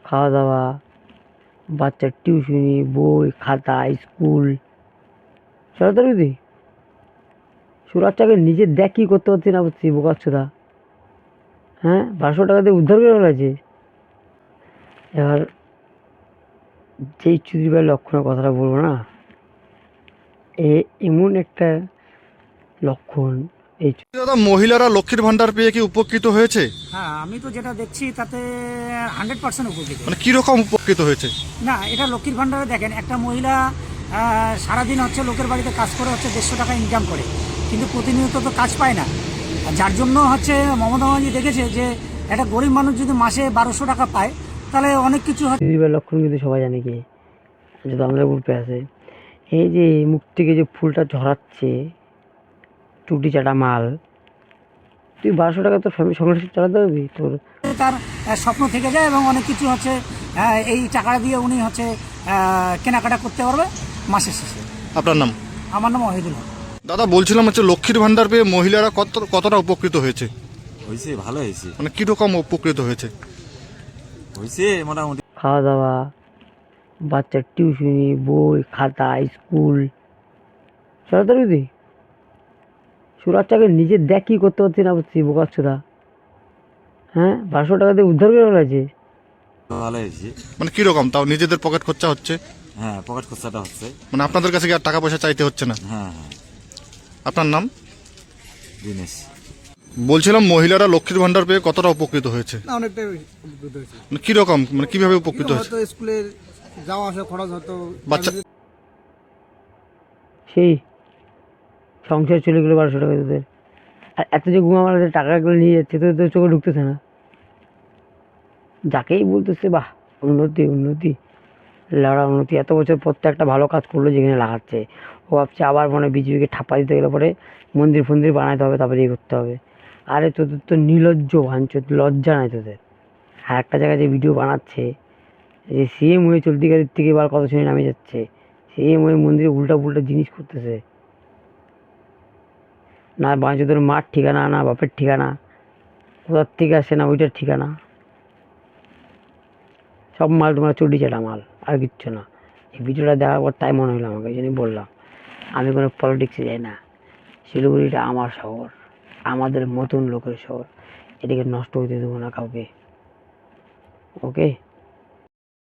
খাওয়া দাওয়া, বাচ্চার টিউশনি, বই, খাতা, স্কুল, সরকার বিধি সুরাচ্চাকে নিজে দেখ কি করতে পারছি না পারছি বোকাচ্ছুদা। হ্যাঁ, 1200 টাকা দিয়ে উদ্ধার করে ফেলেছে। এবার যেই চুদির ভাই লক্ষণের কথাটা বলবো না, এমন একটা লক্ষণ। এই দাদা, মহিলারা লক্ষ্মীর ভান্ডার পেয়ে কি উপকৃত হয়েছে? হ্যাঁ, আমি তো যেটা দেখছি তাতে 100% উপকৃত। মানে কিরকম উপকৃত হয়েছে? না, এটা লক্ষ্মীর ভাণ্ডারে দেখেন, একটা মহিলা সারাদিন হচ্ছে লোকের বাড়িতে কাজ করে হচ্ছে 150 টাকা ইনকাম করে, কিন্তু প্রতিনিয়ত তো কাজ পায় না। আর যার জন্য হচ্ছে মমতা ব্যানার্জি দেখেছে যে একটা গরিব মানুষ যদি মাসে 1200 টাকা পায় তাহলে অনেক কিছু চুদির ভাই লক্ষণ কিন্তু সবাই জানে কি, যদি আমাদের গ্রুপে আছে। এই যে মুখ থেকে যে ফুলটা ঝরাচ্ছে, টুটি চাটা মাল, তুই 1200 টাকা তোর ফ্যামিলি সংসার চালাতে পারবি? তোর তার স্বপ্ন থেকে যায় এবং অনেক কিছু হচ্ছে এই টাকা দিয়ে উনি হচ্ছে কেনাকাটা করতে পারবে মাসের শেষে। আপনার নাম? আমার নাম ওহিদুল হক। দাদা, বলছিলাম হচ্ছে লক্ষ্মীর ভান্ডার পেয়ে মহিলারা কতটা উপকৃত হয়েছে? হয়েছে, ভালো হয়েছে। মানে কিরকম উপকৃত হয়েছে? হয়েছে মোটামুটি। খাওয়া দাওয়া, বাচ্চার টিউশনি, বই, খাতা, স্কুল, সরকার বিধি সুরাচ্চাকে নিজে দেখ কি করতে পারছি না পারছি বোকাচ্ছুদা। হ্যাঁ, 1200 টাকা দিয়ে উদ্ধার করে ফেলেছে। ভালো হয়েছে। মানে কিরকম, তাও নিজেদের পকেট খরচা হচ্ছে? হ্যাঁ, পকেট খরচাটা হচ্ছে। মানে আপনাদের কাছে কি আর টাকা পয়সা চাইতে হচ্ছে না? হ্যাঁ হ্যাঁ, আপনার নাম? দিনেশ। বলছিলাম মহিলারা লক্ষ্মীর ভান্ডার পেয়ে কতটা উপকৃত হয়েছে? না, অনেকটাই উপকৃত হয়েছে। মানে কিরকম, মানে কিভাবে উপকৃত হয়েছে? হয়তো স্কুলের যাওয়া আসা খরচ হতো, বাচ্চা সেই সংসার চলে গেলো 1200 টাকা তোদের। আর এত যে ঘুমা মারা টাকাগুলো নিয়ে যাচ্ছে, তোদের চোখে ঢুকতেছে না। যাকেই বলতেছে বাহ উন্নতি উন্নতি, লড়া উন্নতি, এত বছর পর তো একটা ভালো কাজ করলো যেখানে লাগাচ্ছে, ও ভাবছে আবার মনে বিজেপিকে ঠাপ্পা দিতে গেলে পরে মন্দির ফন্দির বানাতে হবে, তারপরে ইয়ে করতে হবে। আরে তোদের তো নির্লজ্জ ভাঞ্চত, লজ্জা নাই তোদের। আর একটা জায়গায় যে ভিডিও বানাচ্ছে, যে সিএম হয়ে চলতি গাড়ির থেকে এবার কত শুনে নামে যাচ্ছে, সিএম হয়ে মন্দিরে উল্টা পুল্টা জিনিস করতেছে। না বাঞ্চদের মাঠ ঠিকানা, না বাপের ঠিকানা, কোথার থেকে আসে না ওইটার ঠিকানা, সব মাল তোমার চুটি চাটা মাল, আর কিচ্ছু না। এই ভিডিওটা দেখার পর তাই মনে হলো আমাকে, এই জন্যই বললাম আমি কোনো পলিটিক্সে যাই না। শিলিগুড়িটা আমার শহর, আমাদের মতন লোকের শহর, এটাকে নষ্ট হতে দেবো না কাউকে। ওকে।